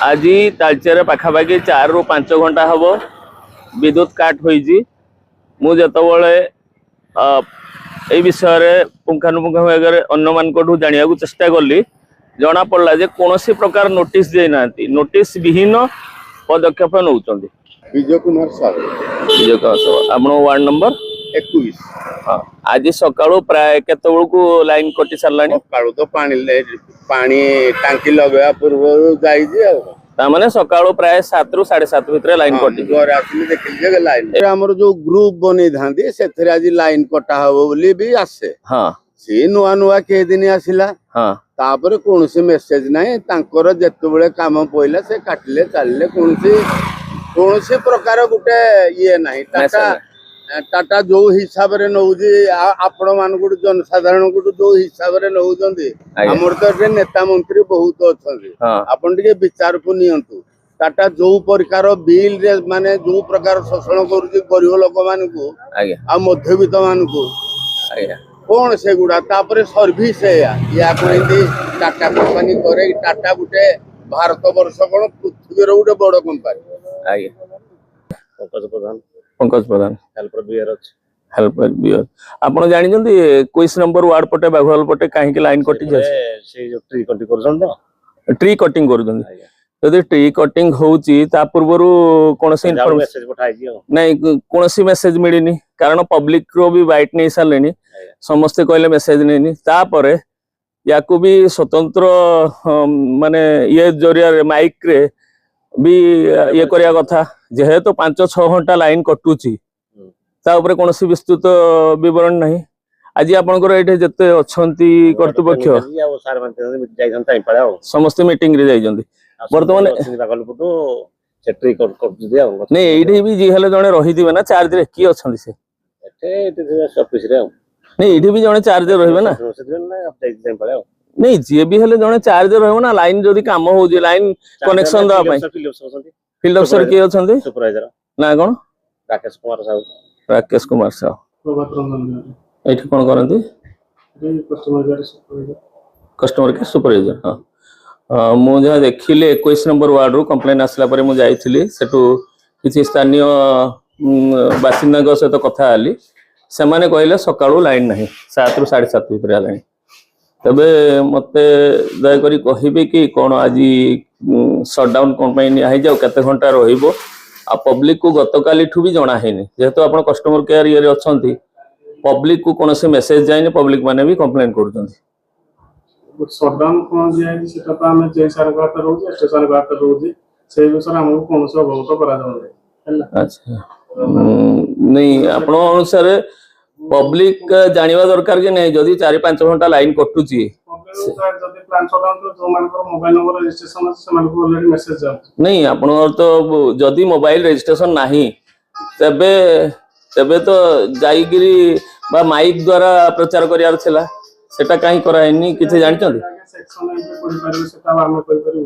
आज तालचेर पाखापाखि 4 ରୁ 5 घंटा हम विद्युत काट होइजी मुझे विषय पुंखानुपुंख भाग अन्य मान जाना चेष्टा कली जना पड़ा जे कौन प्रकार नोटिस देना नोटिस विहीन पदक्षेप नौ विजय कुमार साहू आप वार्ड नंबर 21 हाँ आज सकाळू प्राय केते को लाइन कटि सारलानी सकाळू तो पानी टांकी लगवा पूर्व माने सकाळू प्राय 7 ରୁ 7:30 भितर लाइन कटि घर आसिले देखिल जे लाइन हमर जो ग्रुप बनै धांदी सेथरे आज लाइन कटा हबो बोली भी आसे हां से नुआ नुआ के दिन आसिला हां तापर कोनसे मेसेज नाही तांकर जेते बेले काम पइला से काटले चालले कोनसे प्रकार गुटे ये नाही टाटा जो हिसाब रे नौजी आपण मान जनसाधारण को जो हिसाब रे नौजंदी हमर तो नेता मंत्री बहुत अछंदी आपण टिके विचार को नियंतु टाटा जो प्रकार बिल रे माने जो प्रकार शोषण करूची गरीब लोक मान को आ मध्यवित्त मान को कौन से गुडा तापर सर्विस या कोइंदी टाटा कंपनी करे टाटा गुटे भारत वर्ष कोन पृथ्वी रो गुटे बड़ कंपनी पंकज प्रधान हेल्पर बियर आपण जानि जंदी 21 नंबर वार्ड पटे बाघवाल पटे काहे के लाइन कटि जाय से जो ट्री कटिंग करछन तो ट्री कटिंग कर दन यदि ट्री कटिंग होउची ता पूर्वरु कोनसे इन्फॉर्मेशन मेसेज पठाई दियो नहीं कोनसे मेसेज मिलिनी कारण पब्लिक रो भी बाइट नै सालेनी समस्त कहले मेसेज नैनी ता परे याकू भी स्वतंत्र माने ये जरिया माइक रे भी ये करिया कथा जेहेतु 5-6 घंटा लाइन कटुची ता ऊपर कौन विस्तृत विवरण नहीं आज आपनकर एठे जते अछंती कर्तृपक्ष समस्त मीटिंग रे जाइजंदी वर्तमान नहीं एठी भी जी हेले जने रही दिबे ना चार्ज रे की अछंती से एठे ऑफिस रे नहीं एठी भी जने चार्ज रहबे ना नहीं जी भी हेले जने चार्ज रहबो ना लाइन जदी काम हो जे लाइन कनेक्शन दा पई फील्ड अफसर की अछंती सुपरवाइजर ना कोन राकेश कुमार साहू एठी कोन करंती कस्टमर के सुपरवाइजर हां मु जहा देखिले 21 नंबर वार्ड रो कंप्लेन आसला परे मु जाईथिली सेटू किछि स्थानीय बासिंदा को सहित कथा आली से माने कहले सकाळू लाइन नहीं 7 ରୁ 7:30 भितर आलानी तबे मते दया करी कहिबे कि कोन आज शटडाउन कंपनी आइ जाऊ केते घंटा रहिबो आ पब्लिक को गतकाली ठू भी जना है जेहेतु आप कस्टमर केयर ये अच्छा पब्लिक को कौन से मेसेज जाए पब्लिक माने भी कंप्लेन कर शटडाउन कोन जे सेटा तो हमें जे सरकार त रहउजे स्टेशन बात रहउजे से अनुसार हमको कोन से अवगत करा जाउ अच्छा नहीं आपण अनुसार पब्लिक जानिबा दरकार जे नहीं जदी 4-5 घंटा लाइन कटुची जदी प्लान शटडाउन तो जो मान मोबाइल नंबर रजिस्ट्रेशन से मान को ऑलरेडी मेसेज जा नहीं आपण तो जदी मोबाइल रजिस्ट्रेशन नहीं तबे तबे तो जाईगिरी बा माइक द्वारा प्रचार करियार छला सेटा काई करायनी किछि जानि छथि सेक्शन पे कोइ परबे सेटा हम कोइ परबे